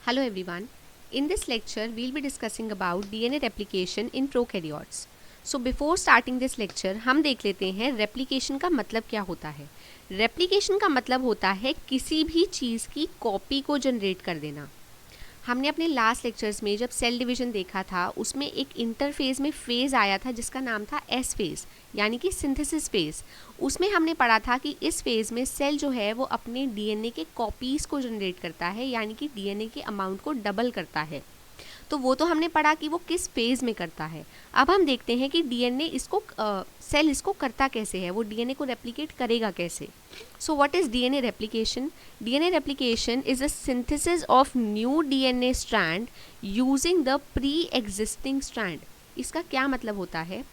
Hello everyone. In this lecture, we'll be discussing about DNA replication in prokaryotes. So before starting this lecture, हम देख लेते हैं replication का मतलब क्या होता है. Replication का मतलब होता है किसी भी चीज़ की कॉपी को जनरेट कर देना. हमने अपने लास्ट लेक्चर्स में जब सेल डिवीजन देखा था उसमें एक इंटरफेज में फेज़ आया था जिसका नाम था एस फेज़ यानी कि सिंथेसिस फेज़. उसमें हमने पढ़ा था कि इस फेज़ में सेल जो है वो अपने डीएनए के कॉपीज़ को जनरेट करता है यानी कि डीएनए के अमाउंट को डबल करता है. तो वो तो हमने पढ़ा कि वो किस फेज़ में करता है. अब हम देखते हैं कि डीएनए इसको सेल इसको करता कैसे है, वो डीएनए को रेप्लिकेट करेगा कैसे. So what is DNA replication? DNA replication is a synthesis of new DNA strand using the pre existing strand. इसका क्या मतलब होता है?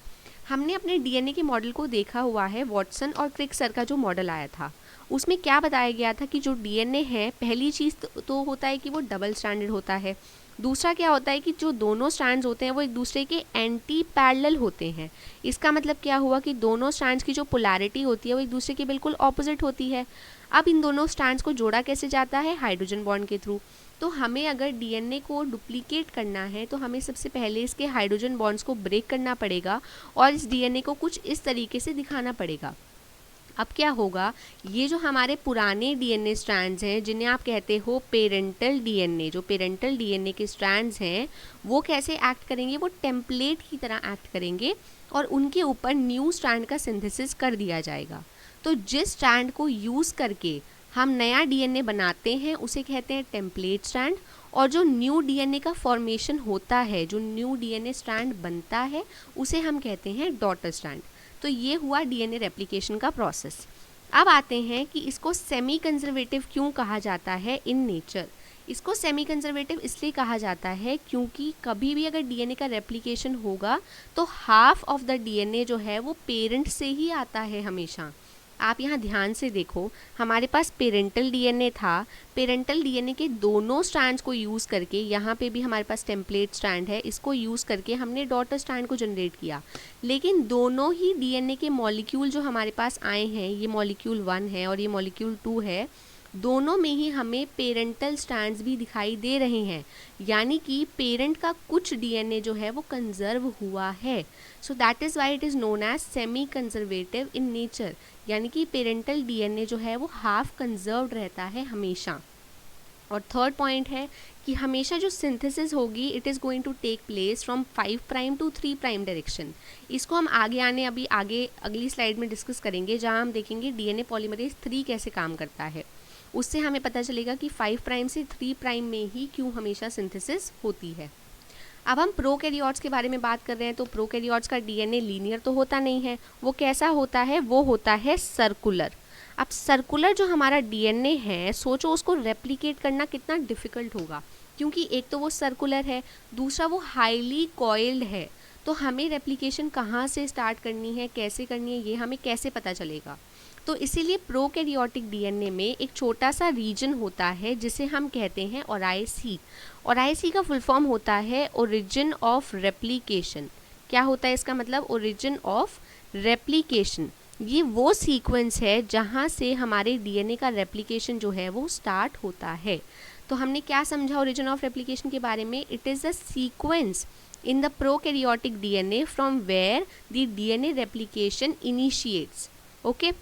हमने अपने डीएनए के मॉडल को देखा हुआ है. वॉटसन और क्रिक सर का जो मॉडल आया था उसमें क्या बताया गया था कि जो डीएनए है पहली चीज़ तो होता है कि वो डबल स्ट्रैंडेड होता है. दूसरा क्या होता है कि जो दोनों स्ट्रैंड्स होते हैं वो एक दूसरे के एंटी पैरेलल होते हैं. इसका मतलब क्या हुआ कि दोनों स्ट्रैंड्स की जो पोलैरिटी होती है वो एक दूसरे के बिल्कुल ऑपोजिट होती है. अब इन दोनों स्ट्रैंड्स को जोड़ा कैसे जाता है? हाइड्रोजन बॉन्ड के थ्रू. तो हमें अगर डीएनए को डुप्लीकेट करना है तो हमें सबसे पहले इसके हाइड्रोजन बॉन्ड्स को ब्रेक करना पड़ेगा और इस डीएनए को कुछ इस तरीके से दिखाना पड़ेगा. अब क्या होगा, ये जो हमारे पुराने डीएनए स्ट्रैंड्स हैं जिन्हें आप कहते हो पेरेंटल डीएनए, जो पेरेंटल डीएनए के स्ट्रैंड्स हैं वो कैसे एक्ट करेंगे? वो टेम्पलेट की तरह एक्ट करेंगे और उनके ऊपर न्यू स्ट्रैंड का सिंथेसिस कर दिया जाएगा. तो जिस स्ट्रैंड को यूज़ करके हम नया डीएनए बनाते हैं उसे कहते हैं टेम्पलेट स्ट्रैंड, और जो न्यू डीएनए का फॉर्मेशन होता है, जो न्यू डीएनए स्ट्रैंड बनता है उसे हम कहते हैं डॉटर स्ट्रैंड. तो ये हुआ डीएनए रेप्लिकेशन का प्रोसेस. अब आते हैं कि इसको सेमी कंजर्वेटिव क्यों कहा जाता है इन नेचर. इसको सेमी कंजर्वेटिव इसलिए कहा जाता है क्योंकि कभी भी अगर डीएनए का रेप्लिकेशन होगा तो हाफ ऑफ द डीएनए जो है वो पेरेंट से ही आता है हमेशा. आप यहाँ ध्यान से देखो, हमारे पास पेरेंटल डीएनए था. पेरेंटल डीएनए के दोनों स्ट्रैंड्स को यूज़ करके, यहाँ पे भी हमारे पास टेम्पलेट स्ट्रैंड है, इसको यूज़ करके हमने डॉटर स्ट्रैंड को जनरेट किया. लेकिन दोनों ही डीएनए के मॉलिक्यूल जो हमारे पास आए हैं, ये मॉलिक्यूल 1 है और ये मॉलिक्यूल 2 है, दोनों में ही हमें पेरेंटल स्ट्रैंड्स भी दिखाई दे रहे हैं. यानी कि पेरेंट का कुछ डीएनए जो है वो कंजर्व हुआ है. So that is why it is known as semi conservative in nature. यानी कि पेरेंटल डीएनए जो है वो हाफ कंजर्व्ड रहता है हमेशा. और थर्ड पॉइंट है कि हमेशा जो सिंथेसिस होगी it is going to take place from 5 prime to 3 prime direction. इसको हम अभी आगे अगली स्लाइड में डिस्कस करेंगे जहां हम देखेंगे डीएनए पॉलीमरेज 3 कैसे काम करता है. उससे हमें पता चलेगा कि 5 प्राइम से 3 प्राइम में ही क्यों हमेशा सिंथेसिस होती है. अब हम प्रोकैरियोट्स के बारे में बात कर रहे हैं. तो प्रोकैरियोट्स का डीएनए लीनियर तो होता नहीं है. वो कैसा होता है? वो होता है सर्कुलर. अब सर्कुलर जो हमारा डीएनए है, सोचो उसको रेप्लिकेट करना कितना डिफ़िकल्ट होगा, क्योंकि एक तो वो सर्कुलर है, दूसरा वो हाईली कॉइल्ड है. तो हमें रेप्लिकेशन कहाँ से स्टार्ट करनी है, कैसे करनी है, ये हमें कैसे पता चलेगा? तो इसीलिए प्रोकैरियोटिक डीएनए में एक छोटा सा रीजन होता है जिसे हम कहते हैं ओराइसी. ओराइसी का फुल फॉर्म होता है ओरिजिन ऑफ रेप्लिकेशन. क्या होता है इसका मतलब? Origin of replication. ये वो सीक्वेंस है जहाँ से हमारे डीएनए का रेप्लिकेशन जो है वो स्टार्ट होता है. तो हमने क्या समझा ओरिजिन ऑफ रेप्लिकेशन के बारे में? It is a sequence in the prokaryotic DNA from where the DNA replication initiates. Okay.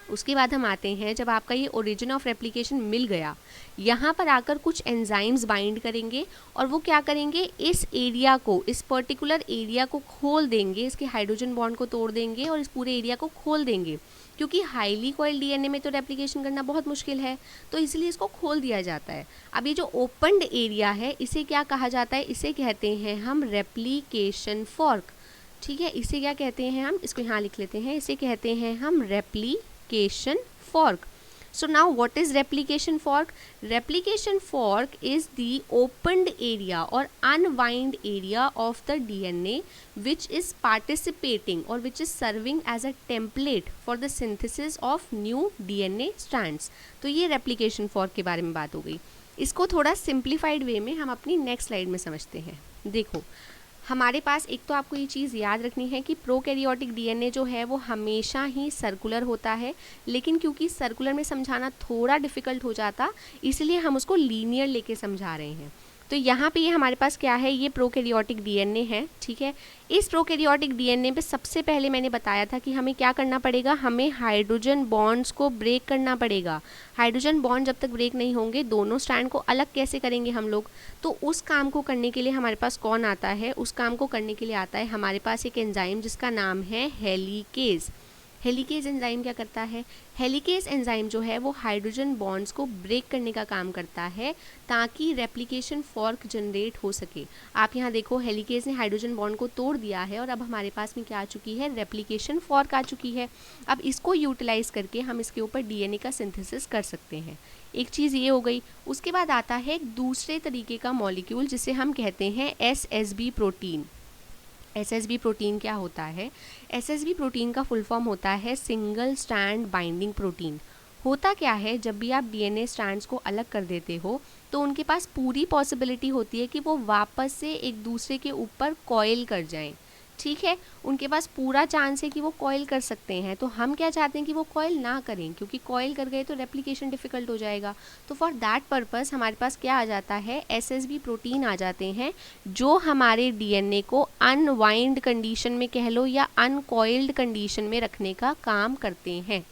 उसके बाद हम आते हैं, जब आपका ये ओरिजिन ऑफ रेप्लिकेशन मिल गया, यहाँ पर आकर कुछ एंजाइम्स बाइंड करेंगे और वो क्या करेंगे, इस एरिया को, इस पर्टिकुलर एरिया को खोल देंगे, इसके हाइड्रोजन बॉन्ड को तोड़ देंगे और इस पूरे एरिया को खोल देंगे. क्योंकि हाईली कॉइल्ड डीएनए में तो रेप्लिकेशन करना बहुत मुश्किल है, तो इसलिए इसको खोल दिया जाता है. अब ये जो ओपनड एरिया है इसे क्या कहा जाता है? इसे कहते हैं हम रेप्लिकेशन फॉर्क. ठीक है, इसे क्या कहते हैं हम? इसको यहाँ लिख लेते हैं. इसे कहते हैं हम replication fork. So now what is replication fork? Replication fork is the opened area or unwind area of the DNA which is participating or which is serving as a template for the synthesis of new DNA strands. तो ये replication fork के बारे में बात हो गई. इसको थोड़ा simplified way में हम अपनी next slide में समझते हैं. देखो, हमारे पास एक तो आपको ये चीज़ याद रखनी है कि प्रोकैरियोटिक डीएनए जो है वो हमेशा ही सर्कुलर होता है, लेकिन क्योंकि सर्कुलर में समझाना थोड़ा डिफ़िकल्ट हो जाता, इसलिए हम उसको लीनियर लेके समझा रहे हैं। तो यहाँ पे ये हमारे पास क्या है, ये प्रोकैरियोटिक डीएनए है, ठीक है। इस प्रोकैरियोटिक डीएनए पे सबसे पहले मैंने बताया था कि हमें क्या करना पड़ेगा, हमें हाइड्रोजन बॉन्ड्स को ब्रेक करना पड़ेगा। हाइड्रोजन बॉन्ड जब तक ब्रेक नहीं होंगे, दोनों स्ट्रैंड को अलग कैसे करेंगे हम लोग। तो उस काम को करने के लिए हमारे पास कौन आता है, उस काम को करने के लिए आता है हमारे पास एक एंजाइम जिसका नाम है हेलिकेज। हेलिकेज एंजाइम क्या करता है, हेलिकेज एंजाइम जो है वो हाइड्रोजन बॉन्ड्स को ब्रेक करने का काम करता है ताकि रेप्लिकेशन फॉर्क जनरेट हो सके। आप यहाँ देखो, हेलिकेज ने हाइड्रोजन बॉन्ड को तोड़ दिया है और अब हमारे पास में क्या आ चुकी है, रेप्लिकेशन फॉर्क आ चुकी है। अब इसको यूटिलाइज करके हम इसके ऊपर डीएनए का सिंथेसिस कर सकते हैं। एक चीज़ ये हो गई। उसके बाद आता है एक दूसरे तरीके का मॉलिक्यूल जिसे हम कहते हैं एसएसबी प्रोटीन। एसएसबी प्रोटीन क्या होता है, एसएसबी प्रोटीन का फुल फॉर्म होता है सिंगल स्ट्रैंड बाइंडिंग प्रोटीन। होता क्या है, जब भी आप डीएनए स्ट्रैंड्स को अलग कर देते हो तो उनके पास पूरी पॉसिबिलिटी होती है कि वो वापस से एक दूसरे के ऊपर कॉइल कर जाएं, ठीक है। उनके पास पूरा चांस है कि वो कॉइल कर सकते हैं। तो हम क्या चाहते हैं कि वो कॉइल ना करें, क्योंकि कॉइल कर गए तो रेप्लिकेशन डिफ़िकल्ट हो जाएगा। तो फॉर दैट पर्पस हमारे पास क्या आ जाता है, एसएसबी प्रोटीन आ जाते हैं जो हमारे डीएनए को अनवाइंड कंडीशन में कह लो या अनकॉइल्ड कंडीशन में रखने का काम करते हैं,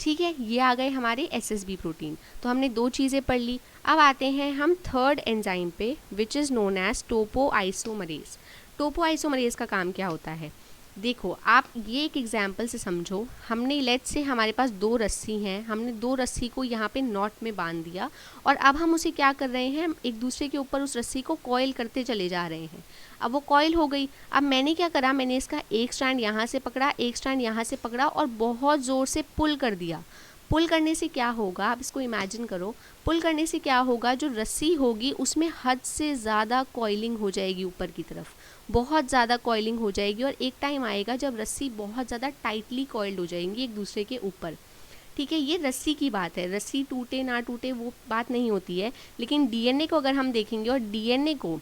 ठीक है। ये आ गए हमारे एसएसबी प्रोटीन। तो हमने दो चीज़ें पढ़ ली। अब आते हैं हम थर्ड एंजाइम पे, which is known as topoisomerase. Topoisomerase का काम क्या होता है, देखो आप ये एक एग्जाम्पल से समझो। हमने लेट्स से हमारे पास दो रस्सी हैं, हमने दो रस्सी को यहाँ पे नॉट में बांध दिया और अब हम उसे क्या कर रहे हैं, एक दूसरे के ऊपर उस रस्सी को कॉइल करते चले जा रहे हैं। अब वो कॉइल हो गई। अब मैंने क्या करा, मैंने इसका एक स्ट्रैंड यहाँ से पकड़ा, एक स्ट्रैंड यहाँ से पकड़ा और बहुत ज़ोर से पुल कर दिया। पुल करने से क्या होगा, आप इसको इमेजिन करो। पुल करने से क्या होगा, जो रस्सी होगी उसमें हद से ज़्यादा कॉइलिंग हो जाएगी, ऊपर की तरफ बहुत ज़्यादा कॉइलिंग हो जाएगी और एक टाइम आएगा जब रस्सी बहुत ज़्यादा टाइटली कॉइल्ड हो जाएंगी एक दूसरे के ऊपर, ठीक है। ये रस्सी की बात है, रस्सी टूटे ना टूटे वो बात नहीं होती है। लेकिन डीएनए को अगर हम देखेंगे और डीएनए को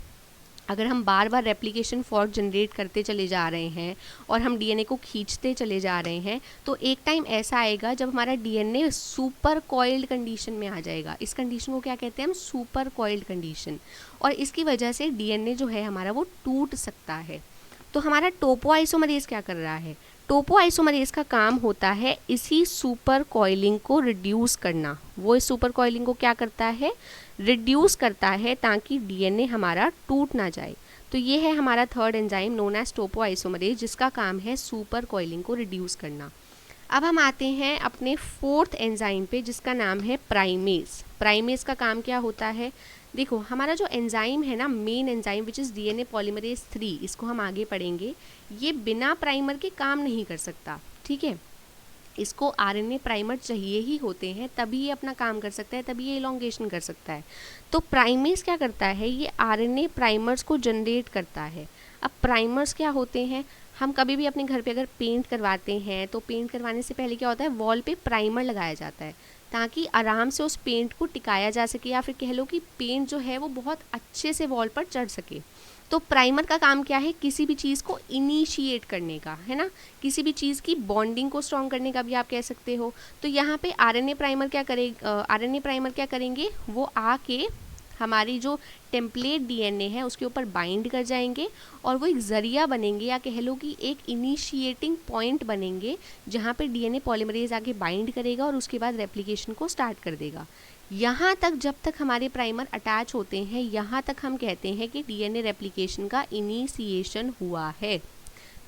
अगर हम बार बार रेप्लिकेशन फॉर्क जनरेट करते चले जा रहे हैं और हम डीएनए को खींचते चले जा रहे हैं, तो एक टाइम ऐसा आएगा जब हमारा डीएनए सुपर कॉइल्ड कंडीशन में आ जाएगा। इस कंडीशन को क्या कहते हैं हम, सुपर कॉइल्ड कंडीशन। और इसकी वजह से डीएनए जो है हमारा वो टूट सकता है। तो हमारा टोपोआइसोमरेज क्या कर रहा है, टोपोआइसोमरेज का काम होता है इसी सुपर कॉइलिंग को रिड्यूस करना। वो इस सुपर कॉइलिंग को क्या करता है, रिड्यूस करता है ताकि डीएनए हमारा टूट ना जाए। तो ये है हमारा third enzyme known as topoisomerase, जिसका काम है सुपर कॉइलिंग को रिड्यूस करना। अब हम आते हैं अपने फोर्थ एंजाइम पे जिसका नाम है प्राइमेज। प्राइमेज का काम क्या होता है, देखो हमारा जो एंजाइम है ना, main enzyme which is DNA polymerase 3, इसको हम आगे पढ़ेंगे। ये बिना प्राइमर के काम नहीं कर सकता, ठीक है। इसको आरएनए प्राइमर चाहिए ही होते हैं, तभी ये अपना काम कर सकता है, तभी ये इलॉन्गेशन कर सकता है। तो प्राइमेज क्या करता है, ये आरएनए प्राइमर्स को जनरेट करता है। अब प्राइमर्स क्या होते हैं, हम कभी भी अपने घर पे अगर पेंट करवाते हैं तो पेंट करवाने से पहले क्या होता है, वॉल पे प्राइमर लगाया जाता है ताकि आराम से उस पेंट को टिकाया जा सके, या फिर कह लो कि पेंट जो है वो बहुत अच्छे से वॉल पर चढ़ सके। तो प्राइमर का काम क्या है, किसी भी चीज़ को इनिशिएट करने का, है ना, किसी भी चीज़ की बॉन्डिंग को स्ट्रॉन्ग करने का भी आप कह सकते हो। तो यहाँ पे आरएनए प्राइमर क्या करेंगे, वो आके हमारी जो टेम्पलेट डीएनए है उसके ऊपर बाइंड कर जाएंगे और वो एक ज़रिया बनेंगे, या कह लो कि एक इनिशिएटिंग पॉइंट बनेंगे जहाँ पे डीएनए पॉलीमरेज आके बाइंड करेगा और उसके बाद रेप्लिकेशन को स्टार्ट कर देगा। यहाँ तक जब तक हमारे प्राइमर अटैच होते हैं, यहाँ तक हम कहते हैं कि डीएनए रेप्लिकेशन का इनिशिएशन हुआ है,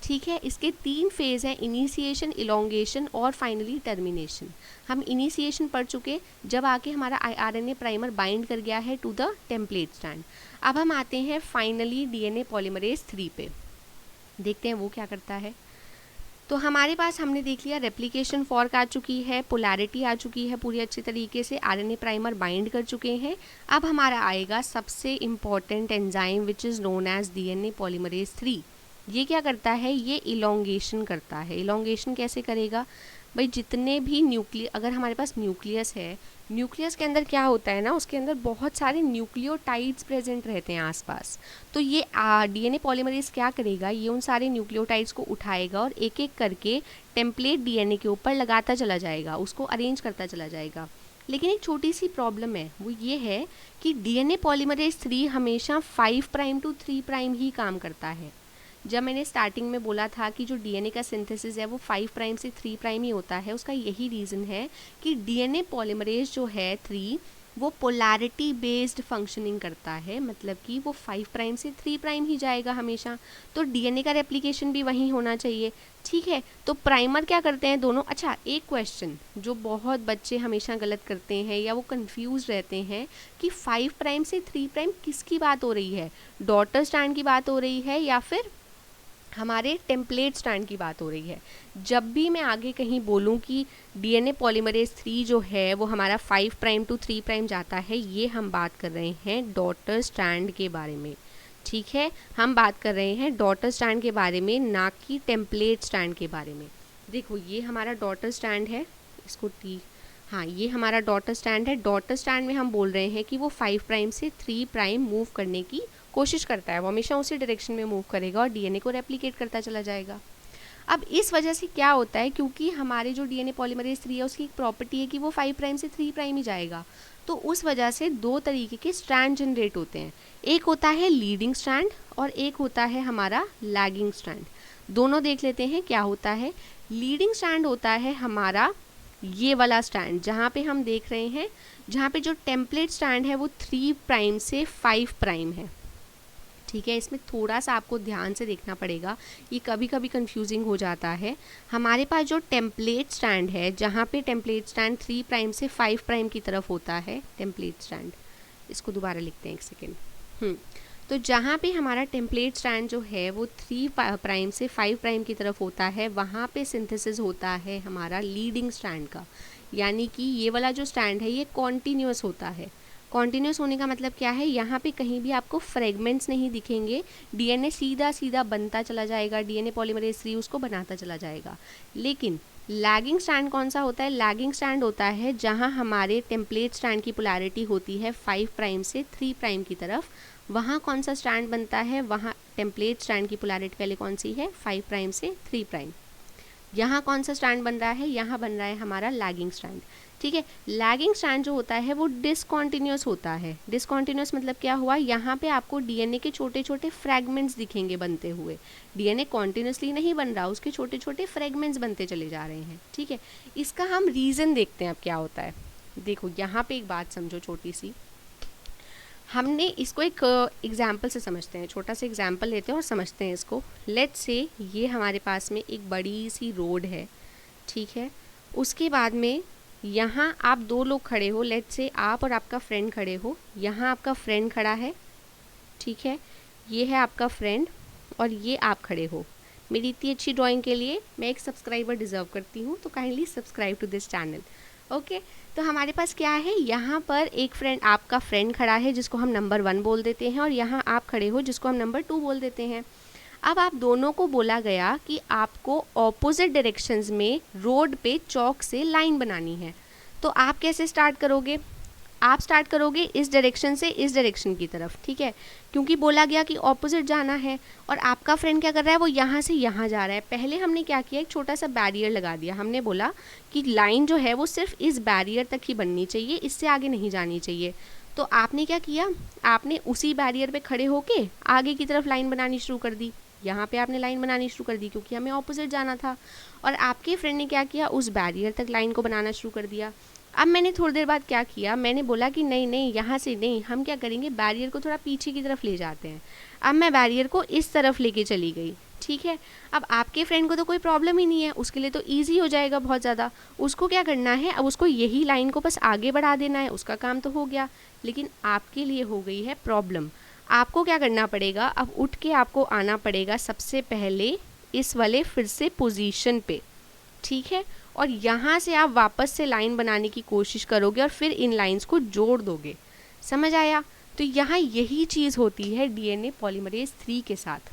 ठीक है। इसके 3 फेज़ हैं, इनिशिएशन, इलॉन्गेशन और फाइनली टर्मिनेशन। हम इनिशिएशन पढ़ चुके जब आके हमारा आरएनए प्राइमर बाइंड कर गया है टू द टेम्पलेट स्ट्रैंड। अब हम आते हैं फाइनली डीएनए पॉलीमरेज 3 पे, देखते हैं वो क्या करता है। तो हमारे पास हमने देख लिया रेप्लिकेशन फॉर्क आ चुकी है, पोलैरिटी आ चुकी है पूरी अच्छी तरीके से, आरएनए प्राइमर बाइंड कर चुके हैं। अब हमारा आएगा सबसे important enzyme which is known as DNA polymerase 3। ये क्या करता है, ये इलॉन्गेशन करता है। इलॉन्गेशन कैसे करेगा भाई, जितने भी अगर हमारे पास न्यूक्लियस है, न्यूक्लियस के अंदर क्या होता है ना, उसके अंदर बहुत सारे न्यूक्लियोटाइड्स प्रेजेंट रहते हैं आसपास। तो ये डीएनए पॉलीमरेज क्या करेगा, ये उन सारे न्यूक्लियोटाइड्स को उठाएगा और एक एक करके टेम्पलेट डीएनए के ऊपर लगाता चला जाएगा, उसको अरेंज करता चला जाएगा। लेकिन एक छोटी सी प्रॉब्लम है, वो ये है कि डीएनए पॉलीमरेज 3 हमेशा 5 प्राइम टू 3 प्राइम ही काम करता है। जब मैंने स्टार्टिंग में बोला था कि जो डीएनए का सिंथेसिस है वो 5 प्राइम से 3 प्राइम ही होता है, उसका यही रीज़न है कि डीएनए पॉलीमरेज जो है 3 वो पोलैरिटी बेस्ड फंक्शनिंग करता है, मतलब कि वो 5 प्राइम से 3 प्राइम ही जाएगा हमेशा। तो डीएनए का रेप्लिकेशन भी वहीं होना चाहिए, ठीक है। तो प्राइमर क्या करते हैं दोनों। अच्छा, एक क्वेश्चन जो बहुत बच्चे हमेशा गलत करते हैं या वो कंफ्यूज रहते हैं कि 5 प्राइम से 3 प्राइम किसकी बात हो रही है, डॉटर स्ट्रैंड की बात हो रही है या फिर हमारे टेम्पलेट स्ट्रैंड की बात हो रही है। जब भी मैं आगे कहीं बोलूं कि डीएनए पॉलीमरेज 3 जो है वो हमारा 5 प्राइम टू 3 प्राइम जाता है, ये हम बात कर रहे हैं डॉटर स्ट्रैंड के बारे में, ठीक है। हम बात कर रहे हैं डॉटर स्ट्रैंड के बारे में, ना कि टेम्पलेट स्ट्रैंड के बारे में। देखो ये हमारा डॉटर स्ट्रैंड है, इसको हाँ ये हमारा डॉटर स्ट्रैंड है। डॉटर स्ट्रैंड में हम बोल रहे हैं कि वो 5 प्राइम से 3 प्राइम मूव करने की कोशिश करता है, वो हमेशा उसी डायरेक्शन में मूव करेगा और डीएनए को रेप्लिकेट करता चला जाएगा। अब इस वजह से क्या होता है, क्योंकि हमारे जो डीएनए पॉलीमरेज 3 है उसकी एक प्रॉपर्टी है कि वो 5 प्राइम से 3 प्राइम ही जाएगा, तो उस वजह से 2 तरीके के स्ट्रैंड जनरेट होते हैं। एक होता है लीडिंग स्ट्रैंड और एक होता है हमारा लैगिंग स्ट्रैंड। दोनों देख लेते हैं क्या होता है। लीडिंग स्ट्रैंड होता है हमारा ये वाला स्ट्रैंड, जहाँ पे हम देख रहे हैं, जहाँ पे जो टेम्पलेट स्ट्रैंड है वो 3 प्राइम से 5 प्राइम है, ठीक है। इसमें थोड़ा सा आपको ध्यान से देखना पड़ेगा, ये कभी कभी कंफ्यूजिंग हो जाता है। हमारे पास जो टेम्पलेट स्ट्रैंड है, जहाँ पे टेम्पलेट स्ट्रैंड 3 प्राइम से 5 प्राइम की तरफ होता है, टेम्पलेट स्ट्रैंड, इसको दोबारा लिखते हैं एक सेकेंड। तो जहाँ पे हमारा टेम्पलेट स्ट्रैंड जो है वो 3 प्राइम से 5 प्राइम की तरफ होता है, वहाँ पे सिंथेसिस होता है हमारा लीडिंग स्ट्रैंड का, यानी कि ये वाला जो स्ट्रैंड है ये कॉन्टीन्यूअस होता है। कॉन्टीन्यूस होने का मतलब क्या है, यहाँ पे कहीं भी आपको फ्रेगमेंट्स नहीं दिखेंगे, डीएनए सीधा सीधा बनता चला जाएगा, डीएनए पॉलीमरेज 3 उसको बनाता चला जाएगा। लेकिन लैगिंग स्ट्रैंड कौन सा होता है, लैगिंग स्ट्रैंड होता है जहाँ हमारे टेम्पलेट स्ट्रैंड की पोलैरिटी होती है 5 प्राइम से 3 प्राइम की तरफ। वहाँ कौन सा स्ट्रैंड बनता है, वहाँ टेम्पलेट स्ट्रैंड की पोलैरिटी पहले कौन सी है, 5 प्राइम से 3 प्राइम। यहाँ कौन सा स्ट्रैंड बन रहा है, यहाँ बन रहा है हमारा लैगिंग स्ट्रैंड, ठीक है। लैगिंग स्ट्रैंड जो होता है वो डिसकॉन्टिन्यूस होता है। डिसकॉन्टिन्यूस मतलब क्या हुआ, यहाँ पे आपको डीएनए के छोटे छोटे फ्रैगमेंट्स दिखेंगे बनते हुए, डीएनए कॉन्टिन्यूसली नहीं बन रहा, उसके छोटे छोटे फ्रैगमेंट्स बनते चले जा रहे हैं, ठीक है। इसका हम रीज़न देखते हैं अब क्या होता है। देखो यहाँ पे एक बात समझो छोटी सी, हमने इसको एक एग्जाम्पल से समझते हैं, छोटा सा एग्जाम्पल लेते हैं और समझते हैं इसको। लेट्स से ये हमारे पास में एक बड़ी सी रोड है, ठीक है। उसके बाद में यहाँ आप 2 लोग खड़े हो, लेट्स से आप और आपका फ्रेंड खड़े हो, यहाँ आपका फ्रेंड खड़ा है, ठीक है, ये है आपका फ्रेंड और ये आप खड़े हो। मेरी इतनी अच्छी ड्राइंग के लिए मैं एक सब्सक्राइबर डिज़र्व करती हूँ, तो kindly subscribe to this channel, okay. तो हमारे पास क्या है, यहाँ पर एक फ्रेंड, आपका फ्रेंड खड़ा है जिसको हम नंबर 1 बोल देते हैं, और यहाँ आप खड़े हो जिसको हम नंबर 2 बोल देते हैं। अब आप दोनों को बोला गया कि आपको ऑपोजिट डायरेक्शंस में रोड पे चौक से लाइन बनानी है, तो आप कैसे स्टार्ट करोगे, आप स्टार्ट करोगे इस डायरेक्शन से इस डायरेक्शन की तरफ, ठीक है, क्योंकि बोला गया कि ऑपोजिट जाना है। और आपका फ्रेंड क्या कर रहा है, वो यहाँ से यहाँ जा रहा है। पहले हमने क्या किया, एक छोटा सा बैरियर लगा दिया, हमने बोला कि लाइन जो है वो सिर्फ इस बैरियर तक ही बननी चाहिए, इससे आगे नहीं जानी चाहिए। तो आपने क्या किया, आपने उसी बैरियर पे खड़े होके आगे की तरफ लाइन बनानी शुरू कर दी, यहाँ पे आपने लाइन बनानी शुरू कर दी क्योंकि हमें ऑपोजिट जाना था। और आपके फ्रेंड ने क्या किया, उस बैरियर तक लाइन को बनाना शुरू कर दिया। अब मैंने थोड़ी देर बाद क्या किया, मैंने बोला कि नहीं नहीं यहाँ से नहीं, हम क्या करेंगे, बैरियर को थोड़ा पीछे की तरफ ले जाते हैं। अब मैं बैरियर को इस तरफ लेके चली गई, ठीक है। अब आपके फ्रेंड को तो कोई प्रॉब्लम ही नहीं है, उसके लिए तो ईजी हो जाएगा बहुत ज़्यादा। उसको क्या करना है, अब उसको यही लाइन को बस आगे बढ़ा देना है, उसका काम तो हो गया। लेकिन आपके लिए हो गई है प्रॉब्लम। आपको क्या करना पड़ेगा, अब उठ के आपको आना पड़ेगा सबसे पहले इस वाले फिर से पोजीशन पे, ठीक है। और यहाँ से आप वापस से लाइन बनाने की कोशिश करोगे और फिर इन लाइंस को जोड़ दोगे, समझ आया। तो यहाँ यही चीज़ होती है डीएनए पॉलीमरेज 3 के साथ।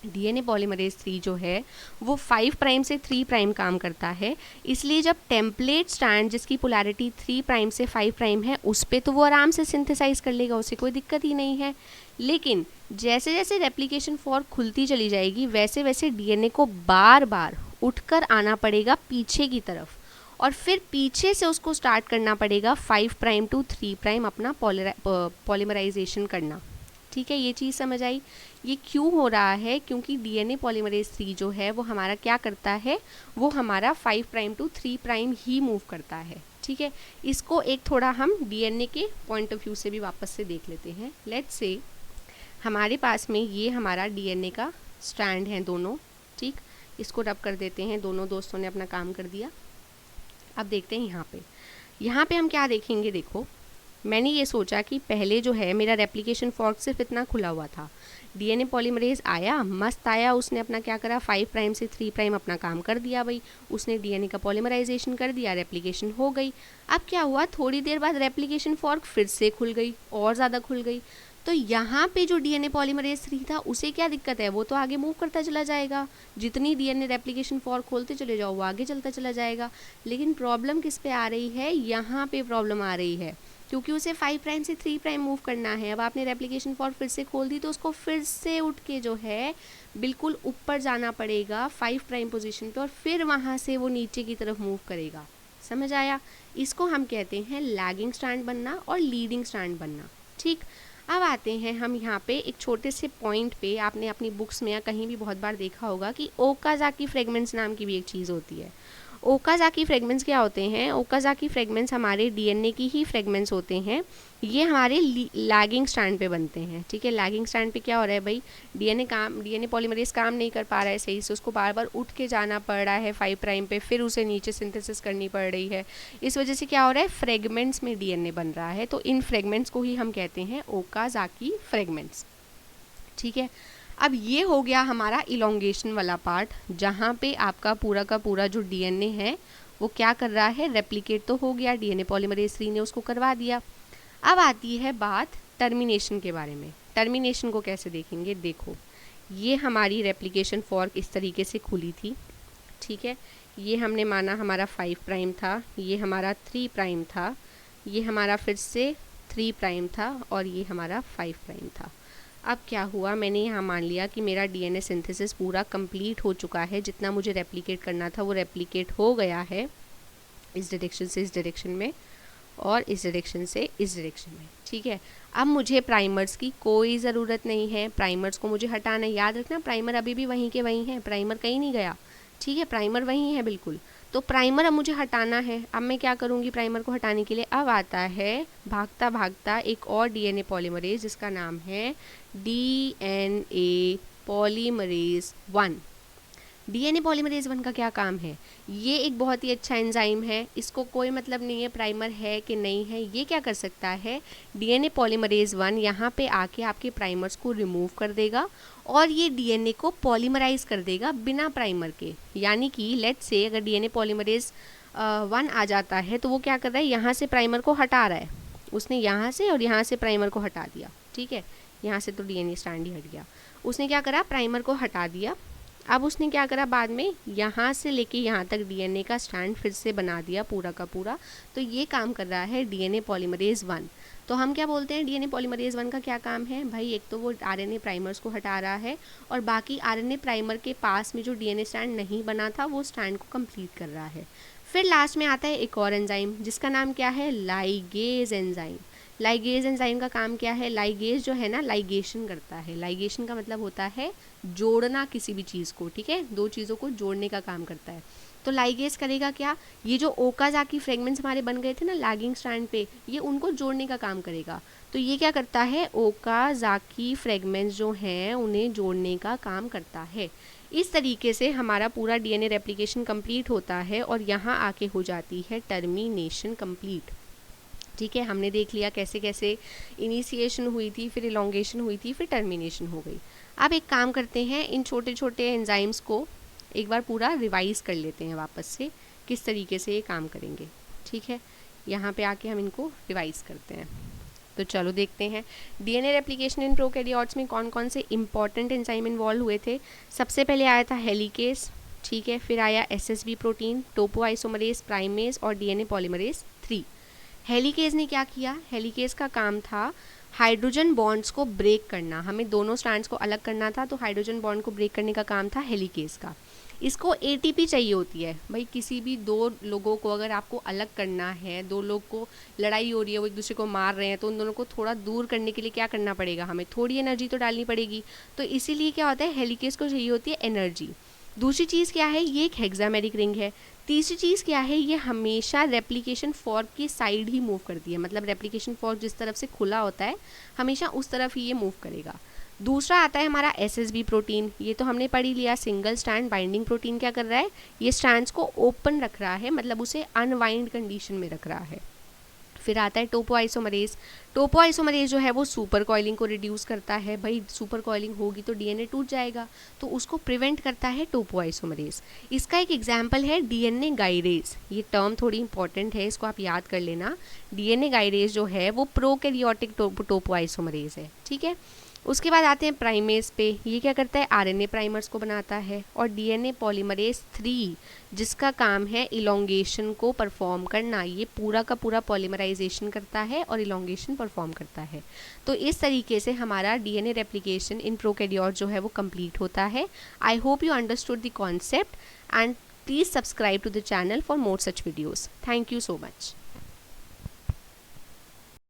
डीएनए पॉलीमरेज 3 जो है वो 5 प्राइम से 3 प्राइम काम करता है, इसलिए जब टेम्पलेट स्ट्रैंड जिसकी पोलैरिटी 3 प्राइम से 5 प्राइम है उस पे तो वो आराम से सिंथेसाइज कर लेगा, उसे कोई दिक्कत ही नहीं है। लेकिन जैसे जैसे रेप्लिकेशन फॉर्क खुलती चली जाएगी वैसे वैसे डीएनए को बार बार उठकर आना पड़ेगा पीछे की तरफ, और फिर पीछे से उसको स्टार्ट करना पड़ेगा 5 प्राइम टू 3 प्राइम अपना पॉलीमराइजेशन करना। ठीक है, ये चीज़ समझ आई। ये क्यों हो रहा है? क्योंकि डीएनए पॉलीमरेज 3 जो है वो हमारा क्या करता है, वो हमारा 5 प्राइम टू 3 प्राइम ही मूव करता है। ठीक है, इसको एक थोड़ा हम डीएनए के पॉइंट ऑफ व्यू से भी वापस से देख लेते हैं। लेट्स से हमारे पास में ये हमारा डीएनए का स्ट्रैंड है दोनों। ठीक, इसको रब कर देते हैं, दोनों दोस्तों ने अपना काम कर दिया। अब देखते हैं यहाँ पे हम क्या देखेंगे। देखो, मैंने ये सोचा कि पहले जो है मेरा रेप्लिकेशन फॉर्क सिर्फ इतना खुला हुआ था, डीएनए पॉलीमरेज आया, मस्त आया, उसने अपना क्या करा, 5 प्राइम से 3 प्राइम अपना काम कर दिया भाई, उसने डीएनए का पॉलीमराइजेशन कर दिया, रेप्लिकेशन हो गई। अब क्या हुआ, थोड़ी देर बाद रेप्लिकेशन फॉर्क फिर से खुल गई और ज़्यादा खुल गई। तो यहाँ पे जो डीएनए पॉलीमरेज 3 था उसे क्या दिक्कत है, वो तो आगे मूव करता चला जाएगा, जितनी डीएनए रेप्लिकेशन फॉर्क खोलते चले जाओ वो आगे चलता चला जाएगा। लेकिन प्रॉब्लम किस पे आ रही है, यहाँ पे प्रॉब्लम आ रही है, क्योंकि उसे 5 प्राइम से 3 प्राइम मूव करना है। अब आपने रेप्लिकेशन फॉर्क फिर से खोल दी तो उसको फिर से उठ के जो है बिल्कुल ऊपर जाना पड़ेगा 5 प्राइम पोजीशन पे, और फिर वहाँ से वो नीचे की तरफ मूव करेगा। समझ आया? इसको हम कहते हैं लैगिंग स्ट्रैंड बनना और लीडिंग स्ट्रैंड बनना। ठीक, अब आते हैं हम यहाँ पे एक छोटे से पॉइंट पे। आपने अपनी बुक्स में या कहीं भी बहुत बार देखा होगा कि ओकाजाकी फ्रेगमेंट्स नाम की भी एक चीज़ होती है। ओकाजाकी फ्रेगमेंट्स क्या होते हैं? ओकाजाकी फ्रेगमेंट्स हमारे डीएनए की ही फ्रेगमेंट्स होते हैं, ये हमारे लैगिंग स्ट्रैंड पे बनते हैं। ठीक है, लैगिंग स्ट्रैंड पे क्या हो रहा है भाई, डीएनए पॉलीमरेज काम नहीं कर पा रहा है सही से, उसको बार बार उठ के जाना पड़ रहा है 5 प्राइम पे, फिर उसे नीचे सिंथेसिस करनी पड़ रही है। इस वजह से क्या हो रहा है, फ्रेगमेंट्स में डीएनए बन रहा है, तो इन फ्रेगमेंट्स को ही हम कहते हैं ओकाजाकी फ्रेगमेंट्स। ठीक है, अब ये हो गया हमारा इलोंगेशन वाला पार्ट, जहाँ पे आपका पूरा का पूरा जो डीएनए है वो क्या कर रहा है, रेप्लिकेट तो हो गया, डीएनए पॉलीमरेज 3 ने उसको करवा दिया। अब आती है बात टर्मिनेशन के बारे में। टर्मिनेशन को कैसे देखेंगे? देखो, ये हमारी रेप्लिकेशन फॉर्क इस तरीके से खुली थी। ठीक है, ये हमने माना हमारा 5 प्राइम था, ये हमारा 3 प्राइम था, ये हमारा फिर से 3 प्राइम था, और ये हमारा 5 प्राइम था। अब क्या हुआ, मैंने यहाँ मान लिया कि मेरा डीएनए सिंथेसिस पूरा कंप्लीट हो चुका है, जितना मुझे रेप्लिकेट करना था वो रेप्लिकेट हो गया है, इस डायरेक्शन से इस डायरेक्शन में और इस डायरेक्शन से इस डायरेक्शन में। ठीक है, अब मुझे प्राइमर्स की कोई ज़रूरत नहीं है, प्राइमर्स को मुझे हटाना है। याद रखना, प्राइमर अभी भी वहीं के वहीं है, प्राइमर कहीं नहीं गया। ठीक है, प्राइमर वहीं है बिल्कुल। तो प्राइमर अब मुझे हटाना है। अब मैं क्या करूँगी प्राइमर को हटाने के लिए? अब आता है भागता भागता एक और डीएनए पॉलीमरेज जिसका नाम है डीएनए पॉलीमरेज 1। डीएनए पॉलीमरेज 1 का क्या काम है? ये एक बहुत ही अच्छा एंजाइम है, इसको कोई मतलब नहीं है प्राइमर है कि नहीं है। ये क्या कर सकता है, डीएनए पॉलीमरेज 1 यहाँ पे आके आपके प्राइमर्स को रिमूव कर देगा और ये डीएनए को पॉलीमराइज कर देगा बिना प्राइमर के। यानी कि लेट्स से अगर डीएनए पॉलीमरेज 1 आ जाता है तो वो क्या कर रहा है, यहाँ से प्राइमर को हटा रहा है। उसने यहाँ से और यहाँ से प्राइमर को हटा दिया। ठीक है, यहाँ से तो डीएनए स्ट्रैंड ही हट गया। उसने क्या करा, प्राइमर को हटा दिया। अब उसने क्या करा, बाद में यहाँ से लेके यहाँ तक डीएनए का स्ट्रैंड फिर से बना दिया पूरा का पूरा। तो ये काम कर रहा है डीएनए पॉलीमरेज 1। तो हम क्या बोलते हैं, डीएनए पॉलीमरेज 1 का क्या काम है भाई? एक तो वो आरएनए प्राइमर्स को हटा रहा है और बाकी आरएनए प्राइमर के पास में जो डीएनए स्ट्रैंड नहीं बना था वो स्ट्रैंड को कंप्लीट कर रहा है। फिर लास्ट में आता है एक और एंजाइम जिसका नाम क्या है, लाइगेज एंजाइम। लाइगेज एंजाइम का काम क्या है? लाइगेज जो है ना, लाइगेशन करता है। लाइगेशन का मतलब होता है जोड़ना किसी भी चीज़ को। ठीक है, दो चीज़ों को जोड़ने का काम करता है। तो लाइगेज करेगा क्या, ये जो ओकाजाकी फ्रेगमेंट्स हमारे बन गए थे ना लैगिंग स्ट्रैंड पे, ये उनको जोड़ने का काम करेगा। तो ये क्या करता है, ओकाजाकी फ्रेगमेंट्स जो हैं उन्हें जोड़ने का काम करता है। इस तरीके से हमारा पूरा डीएनए रेप्लिकेशन कंप्लीट होता है और यहाँ आके हो जाती है टर्मिनेशन कंप्लीट। ठीक है, हमने देख लिया कैसे कैसे इनिशिएशन हुई थी, फिर इलोंगेशन हुई थी, फिर टर्मिनेशन हो गई। अब एक काम करते हैं, इन छोटे छोटे एंजाइम्स को एक बार पूरा रिवाइज कर लेते हैं वापस से, किस तरीके से ये काम करेंगे। ठीक है, यहाँ पे आके हम इनको रिवाइज करते हैं। तो चलो देखते हैं डीएनए रेप्लिकेशन इन प्रोकैरियोट्स में कौन कौन से इंपॉर्टेंट एंजाइम इन्वॉल्व हुए थे। सबसे पहले आया था हेलिकेस, ठीक है, फिर आया एसएसबी प्रोटीन, टोपोआइसोमरेज, प्राइमेज और डीएनए पॉलीमरेज 3। हेलिकेज ने क्या किया, हेलिकेज का काम था हाइड्रोजन बॉन्ड्स को ब्रेक करना, हमें दोनों स्ट्रैंड्स को अलग करना था, तो हाइड्रोजन बॉन्ड को ब्रेक करने का काम था हेलिकेज का। इसको एटीपी चाहिए होती है भाई, किसी भी दो लोगों को अगर आपको अलग करना है, दो लोग को लड़ाई हो रही है, वो एक दूसरे को मार रहे हैं, तो उन दोनों को थोड़ा दूर करने के लिए क्या करना पड़ेगा, हमें थोड़ी एनर्जी तो डालनी पड़ेगी। तो इसीलिए क्या होता है, हेलिकेज को चाहिए होती है एनर्जी। दूसरी चीज़ क्या है, ये एक हेक्सामेरिक रिंग है। तीसरी चीज़ क्या है, ये हमेशा रेप्लिकेशन फॉर्क की साइड ही मूव करती है, मतलब रेप्लिकेशन फॉर्क जिस तरफ से खुला होता है हमेशा उस तरफ ही ये मूव करेगा। दूसरा आता है हमारा एसएसबी प्रोटीन, ये तो हमने पढ़ ही लिया, सिंगल स्ट्रैंड बाइंडिंग प्रोटीन क्या कर रहा है, ये स्ट्रैंड्स को ओपन रख रहा है, मतलब उसे अनवाइंड कंडीशन में रख रहा है। फिर आता है टोपोआइसोमरेज। टोपोआइसोमरेज जो है वो सुपर कॉइलिंग को रिड्यूस करता है, भाई सुपर कॉइलिंग होगी तो डीएनए टूट जाएगा, तो उसको प्रिवेंट करता है टोपोआइसोमरेज। इसका एक एग्जाम्पल है डीएनए गाइडेज, ये टर्म थोड़ी इंपॉर्टेंट है, इसको आप याद कर लेना। डीएनए गाइडेज जो है वो प्रोकैरियोटिक टोपोआइसोमरेज है, ठीक है। उसके बाद आते हैं प्राइमेज पे, ये क्या करता है, आरएनए प्राइमर्स को बनाता है। और डीएनए पॉलीमरेज 3 जिसका काम है इलोंगेशन को परफॉर्म करना, ये पूरा का पूरा पॉलीमराइजेशन करता है और इलोंगेशन परफॉर्म करता है। तो इस तरीके से हमारा डीएनए रेप्लिकेशन इन प्रोकैरियोट जो है वो कंप्लीट होता है। I hope you understood the concept and please subscribe to the channel for more such videos. Thank you so much.